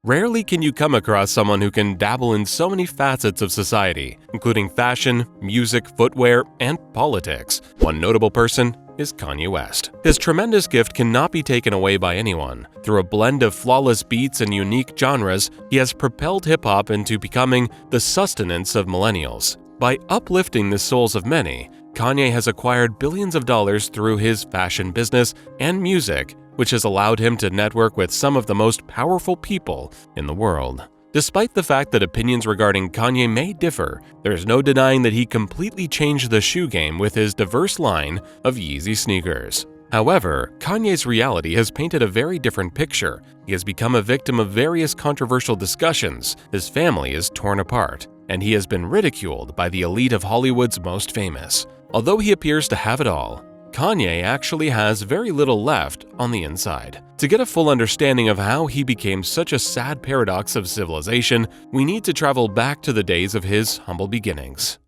Rarely can you come across someone who can dabble in so many facets of society, including fashion, music, footwear, and politics. One notable person is Kanye West. His tremendous gift cannot be taken away by anyone. Through a blend of flawless beats and unique genres, he has propelled hip-hop into becoming the sustenance of millennials. By uplifting the souls of many, Kanye has acquired billions of dollars through his fashion business and music, which has allowed him to network with some of the most powerful people in the world. Despite the fact that opinions regarding Kanye may differ, there is no denying that he completely changed the shoe game with his diverse line of Yeezy Sneakers. However, Kanye's reality has painted a very different picture. He has become a victim of various controversial discussions, his family is torn apart, and he has been ridiculed by the elite of Hollywood's most famous. Although he appears to have it all, Kanye actually has very little left on the inside. To get a full understanding of how he became such a sad paradox of civilization, we need to travel back to the days of his humble beginnings.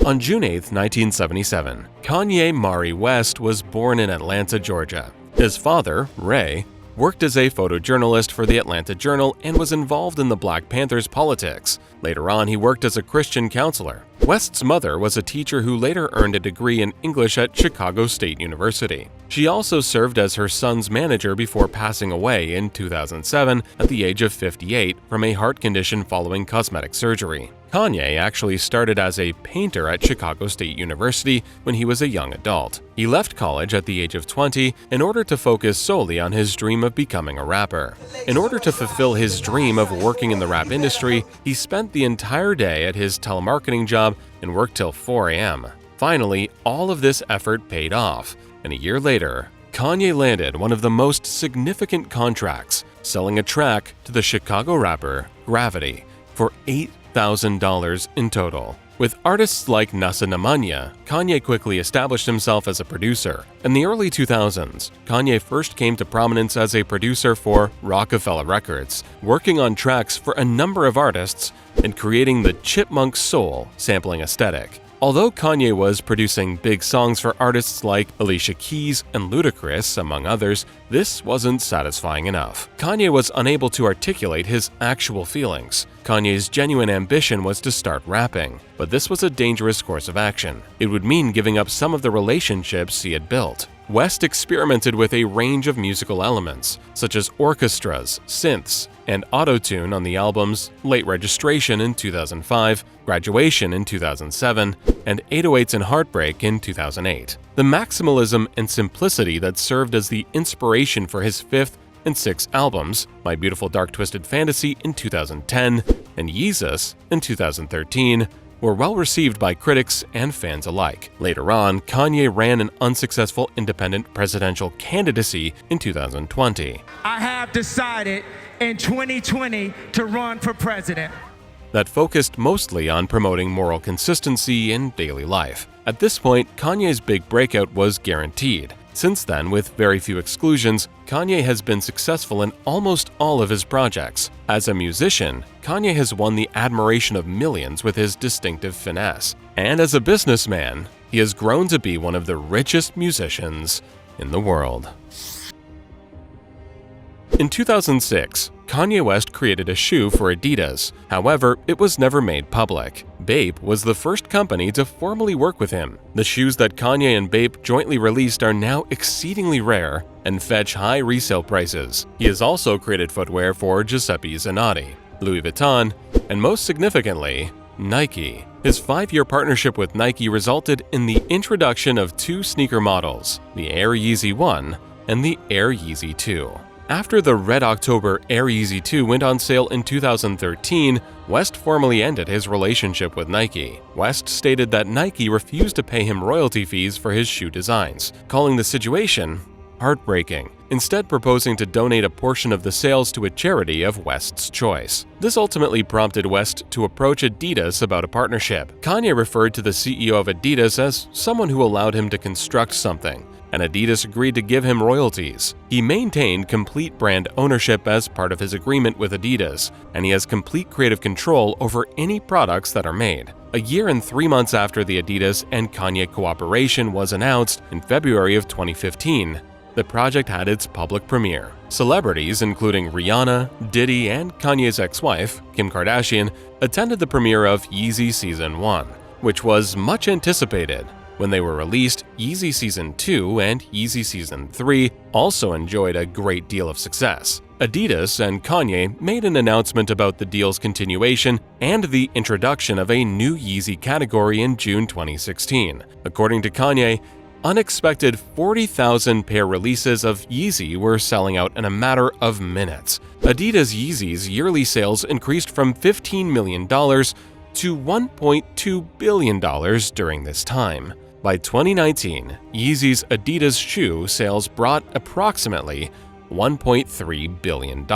On June 8, 1977, Kanye Mari West was born in Atlanta, Georgia. His father, Ray, worked as a photojournalist for the Atlanta Journal and was involved in the Black Panthers' politics. Later on, he worked as a Christian counselor. West's mother was a teacher who later earned a degree in English at Chicago State University. She also served as her son's manager before passing away in 2007 at the age of 58 from a heart condition following cosmetic surgery. Kanye actually started as a painter at Chicago State University when he was a young adult. He left college at the age of 20 in order to focus solely on his dream of becoming a rapper. In order to fulfill his dream of working in the rap industry, he spent the entire day at his telemarketing job and worked till 4 a.m. Finally, all of this effort paid off, and a year later, Kanye landed one of the most significant contracts, selling a track to the Chicago rapper Gravity for $8,000 in total. With artists like Nasa Namanya, Kanye quickly established himself as a producer. In the early 2000s, Kanye first came to prominence as a producer for Rockefeller Records, working on tracks for a number of artists and creating the chipmunk soul sampling aesthetic. Although Kanye was producing big songs for artists like Alicia Keys and Ludacris, among others, this wasn't satisfying enough. Kanye was unable to articulate his actual feelings. Kanye's genuine ambition was to start rapping, but this was a dangerous course of action. It would mean giving up some of the relationships he had built. West experimented with a range of musical elements, such as orchestras, synths, and auto-tune on the albums Late Registration in 2005, Graduation in 2007, and 808s and Heartbreak in 2008. The maximalism and simplicity that served as the inspiration for his fifth and sixth albums, My Beautiful Dark Twisted Fantasy in 2010 and Yeezus in 2013, were well received by critics and fans alike. Later on, Kanye ran an unsuccessful independent presidential candidacy in 2020. I have decided in 2020 to run for president. That focused mostly on promoting moral consistency in daily life. At this point, Kanye's big breakout was guaranteed. Since then, with very few exclusions, Kanye has been successful in almost all of his projects. As a musician, Kanye has won the admiration of millions with his distinctive finesse. And as a businessman, he has grown to be one of the richest musicians in the world. In 2006, Kanye West created a shoe for Adidas. However, it was never made public. Bape was the first company to formally work with him. The shoes that Kanye and Bape jointly released are now exceedingly rare and fetch high resale prices. He has also created footwear for Giuseppe Zanotti, Louis Vuitton, and most significantly, Nike. His 5-year partnership with Nike resulted in the introduction of 2 sneaker models, the Air Yeezy 1 and the Air Yeezy 2. After the Red October Air Yeezy 2 went on sale in 2013, West formally ended his relationship with Nike. West stated that Nike refused to pay him royalty fees for his shoe designs, calling the situation heartbreaking, instead proposing to donate a portion of the sales to a charity of West's choice. This ultimately prompted West to approach Adidas about a partnership. Kanye referred to the CEO of Adidas as someone who allowed him to construct something, and Adidas agreed to give him royalties. He maintained complete brand ownership as part of his agreement with Adidas, and he has complete creative control over any products that are made. A year and 3 months after the Adidas and Kanye cooperation was announced in February of 2015, the project had its public premiere. Celebrities, including Rihanna, Diddy, and Kanye's ex-wife, Kim Kardashian, attended the premiere of Yeezy Season 1, which was much anticipated. When they were released, Yeezy Season 2 and Yeezy Season 3 also enjoyed a great deal of success. Adidas and Kanye made an announcement about the deal's continuation and the introduction of a new Yeezy category in June 2016. According to Kanye, unexpected 40,000 pair releases of Yeezy were selling out in a matter of minutes. Adidas Yeezy's yearly sales increased from $15 million to $1.2 billion during this time. By 2019, Yeezy's Adidas shoe sales brought approximately $1.3 billion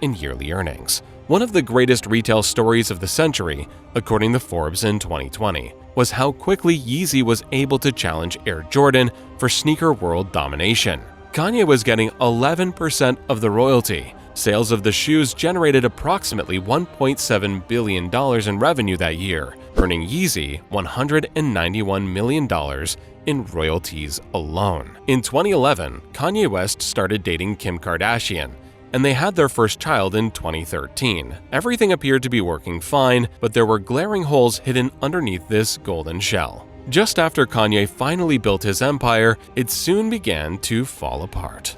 in yearly earnings. One of the greatest retail stories of the century, according to Forbes in 2020, was how quickly Yeezy was able to challenge Air Jordan for sneaker world domination. Kanye was getting 11% of the royalty. Sales of the shoes generated approximately $1.7 billion in revenue that year, earning Yeezy $191 million in royalties alone. In 2011, Kanye West started dating Kim Kardashian, and they had their first child in 2013. Everything appeared to be working fine, but there were glaring holes hidden underneath this golden shell. Just after Kanye finally built his empire, it soon began to fall apart.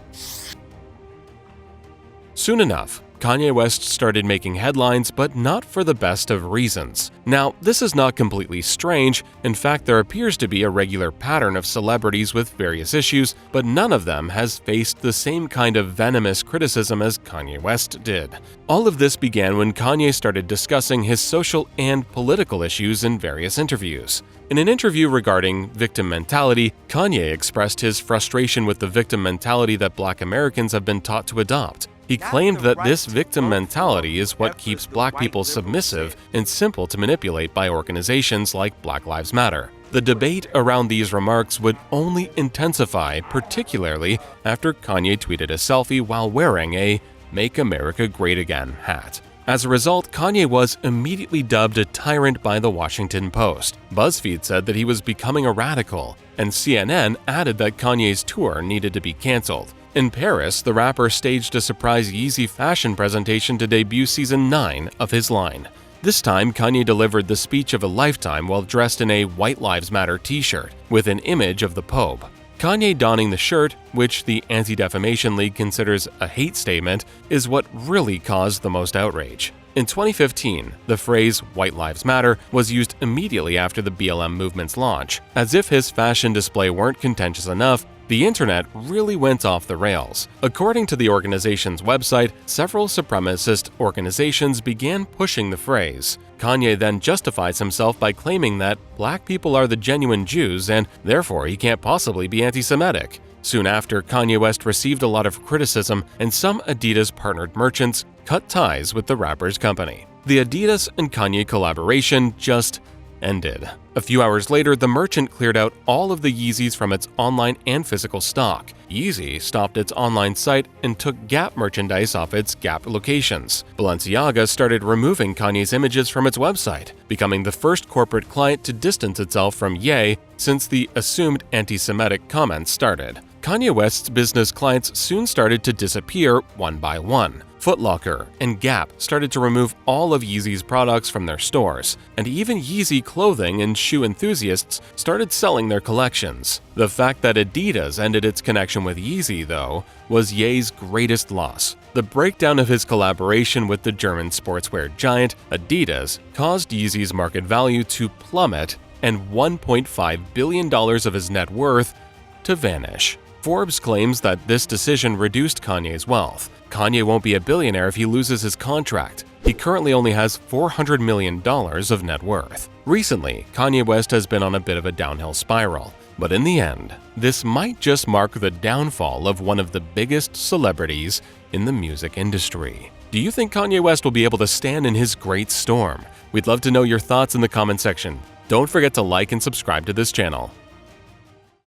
Soon enough, Kanye West started making headlines, but not for the best of reasons. Now, this is not completely strange. In fact, there appears to be a regular pattern of celebrities with various issues, but none of them has faced the same kind of venomous criticism as Kanye West did. All of this began when Kanye started discussing his social and political issues in various interviews. In an interview regarding victim mentality, Kanye expressed his frustration with the victim mentality that Black Americans have been taught to adopt. He claimed that this victim mentality is what keeps Black people submissive and simple to manipulate by organizations like Black Lives Matter. The debate around these remarks would only intensify, particularly after Kanye tweeted a selfie while wearing a "Make America Great Again" hat. As a result, Kanye was immediately dubbed a tyrant by the Washington Post. BuzzFeed said that he was becoming a radical, and CNN added that Kanye's tour needed to be canceled. In Paris, the rapper staged a surprise Yeezy fashion presentation to debut Season 9 of his line. This time, Kanye delivered the speech of a lifetime while dressed in a White Lives Matter t-shirt with an image of the Pope. Kanye donning the shirt, which the Anti-Defamation League considers a hate statement, is what really caused the most outrage. In 2015, the phrase "White Lives Matter" was used immediately after the BLM movement's launch. As if his fashion display weren't contentious enough, the internet really went off the rails. According to the organization's website, several supremacist organizations began pushing the phrase. Kanye then justifies himself by claiming that Black people are the genuine Jews and therefore he can't possibly be anti-Semitic. Soon after, Kanye West received a lot of criticism, and some Adidas-partnered merchants cut ties with the rapper's company. The Adidas and Kanye collaboration just ended. A few hours later, the merchant cleared out all of the Yeezys from its online and physical stock. Yeezy stopped its online site and took Gap merchandise off its Gap locations. Balenciaga started removing Kanye's images from its website, becoming the first corporate client to distance itself from Ye since the assumed anti-Semitic comments started. Kanye West's business clients soon started to disappear one by one. Foot Locker and Gap started to remove all of Yeezy's products from their stores, and even Yeezy clothing and shoe enthusiasts started selling their collections. The fact that Adidas ended its connection with Yeezy, though, was Ye's greatest loss. The breakdown of his collaboration with the German sportswear giant Adidas caused Yeezy's market value to plummet and $1.5 billion of his net worth to vanish. Forbes claims that this decision reduced Kanye's wealth. Kanye won't be a billionaire if he loses his contract. He currently only has $400 million of net worth. Recently, Kanye West has been on a bit of a downhill spiral, but in the end, this might just mark the downfall of one of the biggest celebrities in the music industry. Do you think Kanye West will be able to stand in his great storm? We'd love to know your thoughts in the comment section. Don't forget to like and subscribe to this channel.